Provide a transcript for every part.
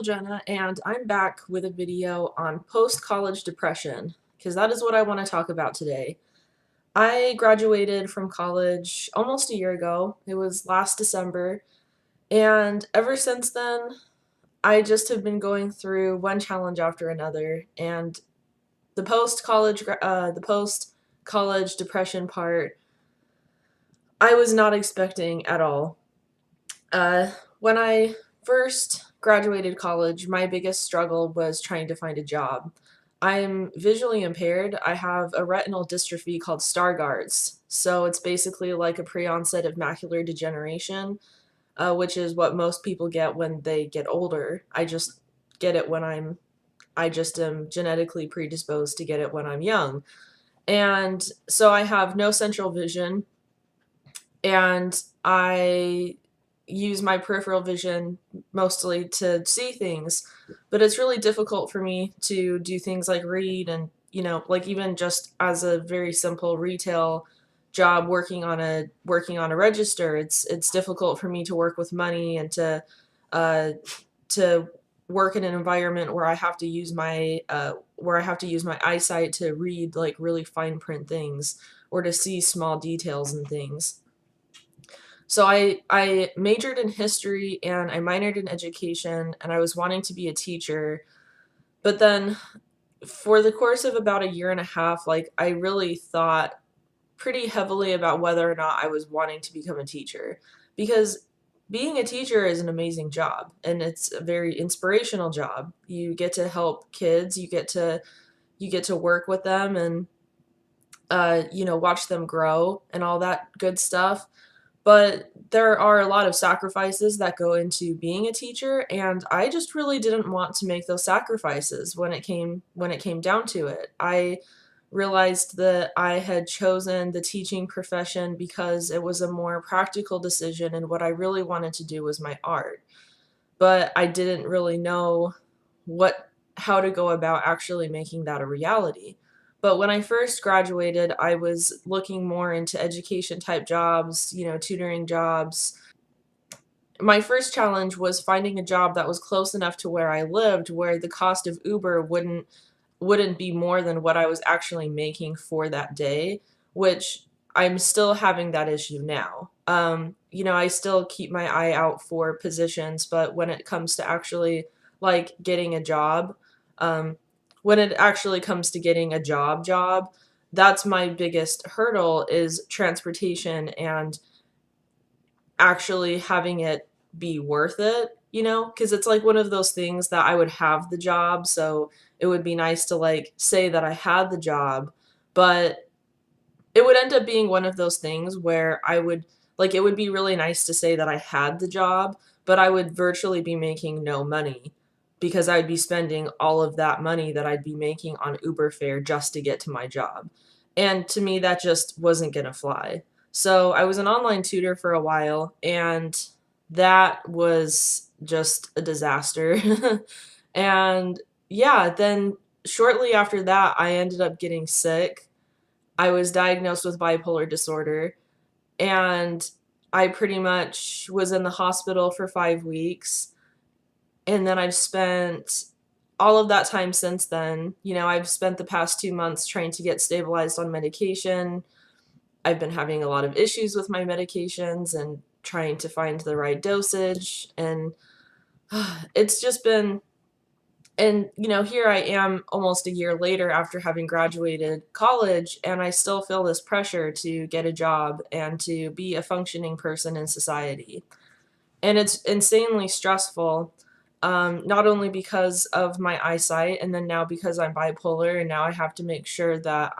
Jenna, and I'm back with a video on post-college depression, because that is what I want to talk about today. I graduated from college almost a year ago. It was last December, and ever since then, I just have been going through one challenge after another, and the post-college depression part, I was not expecting at all. When I first graduated college, my biggest struggle was trying to find a job. I'm visually impaired. I have a retinal dystrophy called Stargardt's. So it's basically like a pre-onset of macular degeneration, which is what most people get when they get older. I just get it I just am genetically predisposed to get it when I'm young. And so I have no central vision, and I use my peripheral vision mostly to see things, but it's really difficult for me to do things like read and, like even just as a very simple retail job working on a register, it's difficult for me to work with money and uh to work in an environment where I have to use my eyesight to read like really fine print things or to see small details and things. So I majored in history and I minored in education, and I was wanting to be a teacher. But then for the course of about a year and a half, like I really thought pretty heavily about whether or not I was wanting to become a teacher, because being a teacher is an amazing job and it's a very inspirational job. You get to help kids, you get to work with them and watch them grow and all that good stuff. But there are a lot of sacrifices that go into being a teacher, and I just really didn't want to make those sacrifices when it came down to it. I realized that I had chosen the teaching profession because it was a more practical decision, and what I really wanted to do was my art. But I didn't really know what how to go about actually making that a reality. But when I first graduated, I was looking more into education type jobs, tutoring jobs. My first challenge was finding a job that was close enough to where I lived, where the cost of Uber wouldn't be more than what I was actually making for that day, which I'm still having that issue now. I still keep my eye out for positions, but when it comes to actually like getting a job, um, when it actually comes to getting a job, that's my biggest hurdle is transportation and actually having it be worth it, because it's like one of those things that I would have the job, so it would be nice to like say that I had the job, but it would end up being one of those things where it would be really nice to say that I had the job, but I would virtually be making no money because I'd be spending all of that money that I'd be making on Uber fare just to get to my job. And to me, that just wasn't gonna fly. So I was an online tutor for a while, and that was just a disaster. And yeah, then shortly after that, I ended up getting sick. I was diagnosed with bipolar disorder, and I pretty much was in the hospital for 5 weeks, and then I've spent all of that time since then. I've spent the past 2 months trying to get stabilized on medication. I've been having a lot of issues with my medications and trying to find the right dosage, and it's just been and here I am almost a year later after having graduated college, and I still feel this pressure to get a job and to be a functioning person in society. And it's insanely stressful, not only because of my eyesight, and then now because I'm bipolar, and now I have to make sure that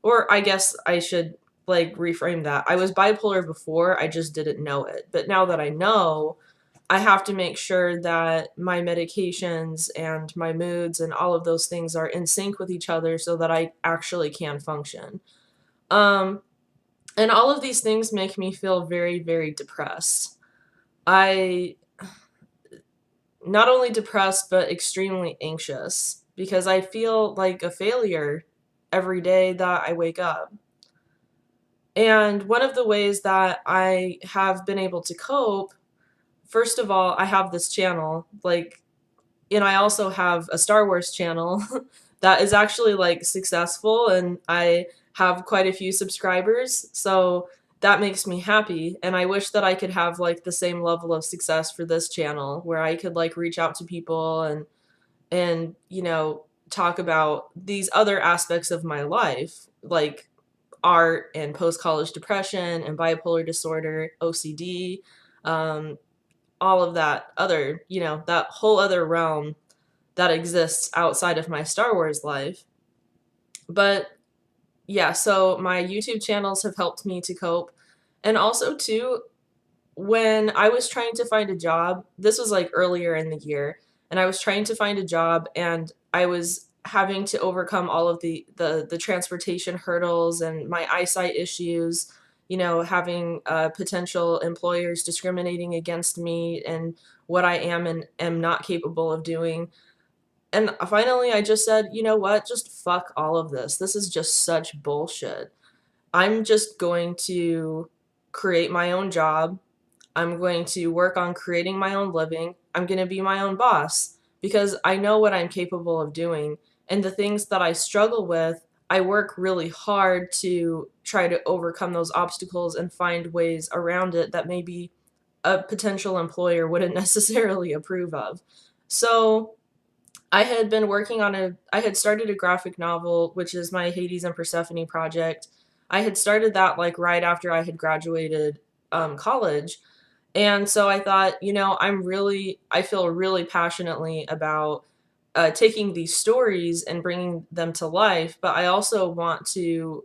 or I guess I should like reframe that. I was bipolar before, I just didn't know it. But now that I know, I have to make sure that my medications and my moods and all of those things are in sync with each other so that I actually can function. Um, and all of these things make me feel very, very depressed. I not only depressed, but extremely anxious because I feel like a failure every day that I wake up. And one of the ways that I have been able to cope, first of all, I have this channel. Like, and I also have a Star Wars channel that is actually like successful, and I have quite a few subscribers. So that makes me happy, and I wish that I could have like the same level of success for this channel where I could like reach out to people and talk about these other aspects of my life, like art and post-college depression and bipolar disorder, OCD, um, all of that other, that whole other realm that exists outside of my Star Wars life. But yeah, so my YouTube channels have helped me to cope. And also too, when I was trying to find a job, this was like earlier in the year, and I was trying to find a job and I was having to overcome all of the transportation hurdles and my eyesight issues, having potential employers discriminating against me and what I am and am not capable of doing. And finally, I just said, you know what? Just fuck all of this. This is just such bullshit. I'm just going to create my own job. I'm going to work on creating my own living. I'm going to be my own boss because I know what I'm capable of doing. And the things that I struggle with, I work really hard to try to overcome those obstacles and find ways around it that maybe a potential employer wouldn't necessarily approve of. So, I had started a graphic novel, which is my Hades and Persephone project. I had started that like right after I had graduated college. And so I thought, I feel really passionately about taking these stories and bringing them to life, but I want to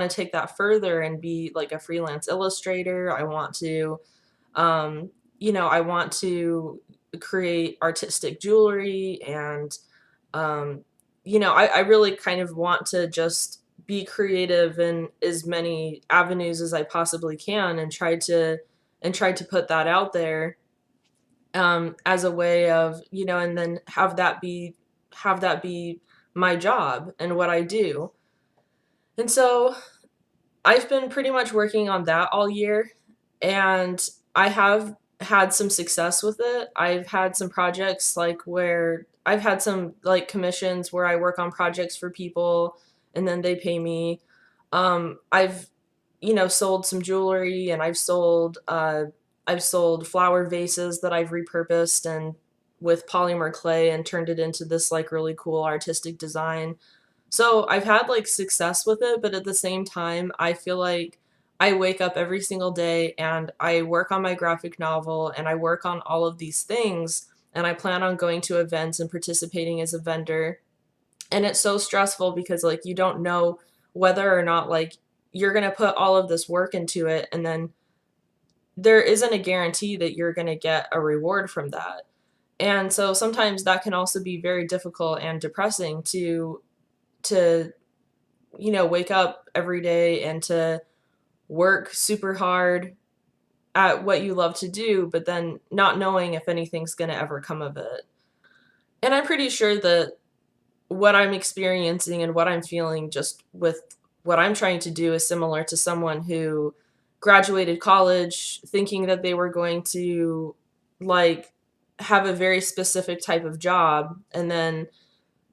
take that further and be like a freelance illustrator. Um, I want to create artistic jewelry and I really kind of want to just be creative in as many avenues as I possibly can and try to put that out there as a way of, and then have that be my job and what I do. And so I've been pretty much working on that all year, and I have had some success with it. I've had some projects like where I've had some like commissions where I work on projects for people and then they pay me. I've sold some jewelry, and I've sold flower vases that I've repurposed and with polymer clay and turned it into this like really cool artistic design. So I've had like success with it, but at the same time, I feel like I wake up every single day and I work on my graphic novel and I work on all of these things and I plan on going to events and participating as a vendor. And it's so stressful because like you don't know whether or not like you're going to put all of this work into it, and then there isn't a guarantee that you're going to get a reward from that. And so sometimes that can also be very difficult and depressing to wake up every day and to work super hard at what you love to do, but then not knowing if anything's going to ever come of it. And I'm pretty sure that what I'm experiencing and what I'm feeling just with what I'm trying to do is similar to someone who graduated college thinking that they were going to like have a very specific type of job, and then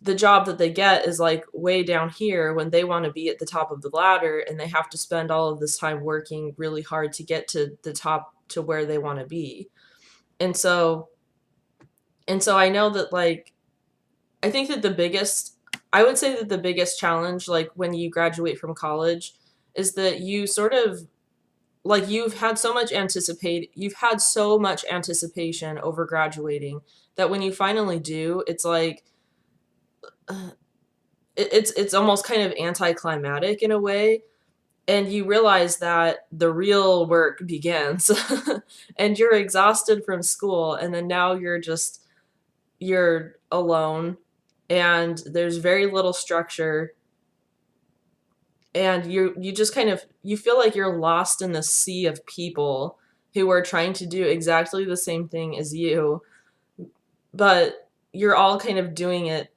the job that they get is like way down here when they want to be at the top of the ladder, and they have to spend all of this time working really hard to get to the top to where they want to be. And so I know that like I think that I would say that the biggest challenge like when you graduate from college is that you sort of like you've had so much anticipation over graduating that when you finally do, it's like uh, it's almost kind of anticlimactic in a way, and you realize that the real work begins and you're exhausted from school, and then now you're alone and there's very little structure, and you just kind of you feel like you're lost in the sea of people who are trying to do exactly the same thing as you, but you're all kind of doing it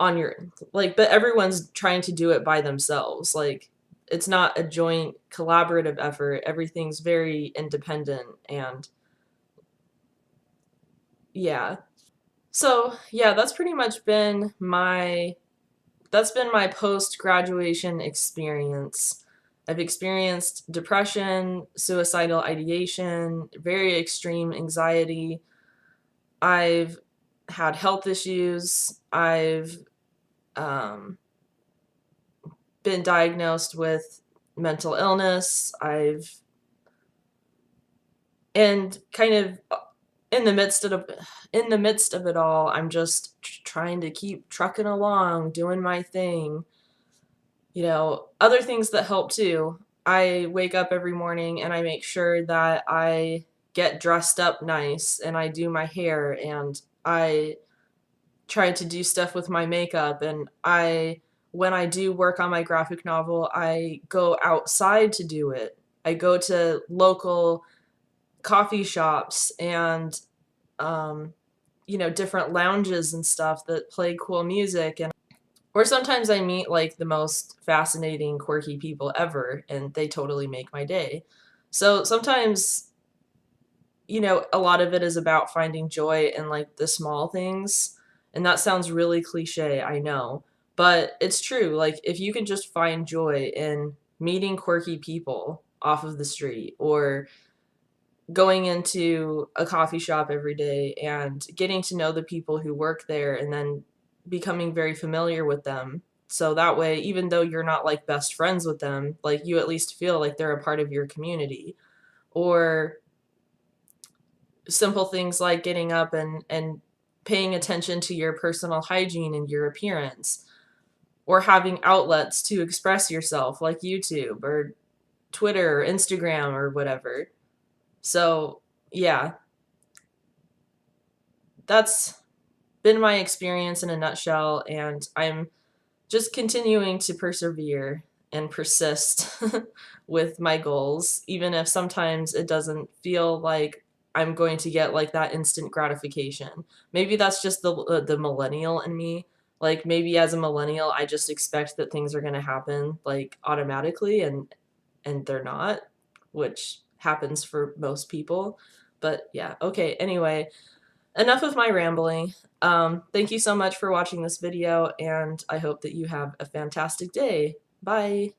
on your like but everyone's trying to do it by themselves. Like it's not a joint collaborative effort. Everything's very independent, and yeah. So, yeah, that's been my post-graduation experience. I've experienced depression, suicidal ideation, very extreme anxiety. I've had health issues. I've um, been diagnosed with mental illness. And kind of in the midst of it all, I'm just trying to keep trucking along, doing my thing. Other things that help too. I wake up every morning and I make sure that I get dressed up nice and I do my hair and I try to do stuff with my makeup, and when I do work on my graphic novel, I go outside to do it. I go to local coffee shops and um, different lounges and stuff that play cool music, and or sometimes I meet like the most fascinating, quirky people ever, and they totally make my day. So sometimes, a lot of it is about finding joy in like the small things. And that sounds really cliche, I know. But it's true. Like if you can just find joy in meeting quirky people off of the street, or going into a coffee shop every day and getting to know the people who work there and then becoming very familiar with them. So that way, even though you're not like best friends with them, like you at least feel like they're a part of your community. Or simple things like getting up and paying attention to your personal hygiene and your appearance, or having outlets to express yourself like YouTube or Twitter or Instagram or whatever. So, yeah, that's been my experience in a nutshell, and I'm just continuing to persevere and persist with my goals, even if sometimes it doesn't feel like I'm going to get like that instant gratification. Maybe that's just the millennial in me. Like maybe as a millennial, I just expect that things are going to happen like automatically, and they're not, which happens for most people. But yeah, okay. Anyway, enough of my rambling. Thank you so much for watching this video, and I hope that you have a fantastic day. Bye!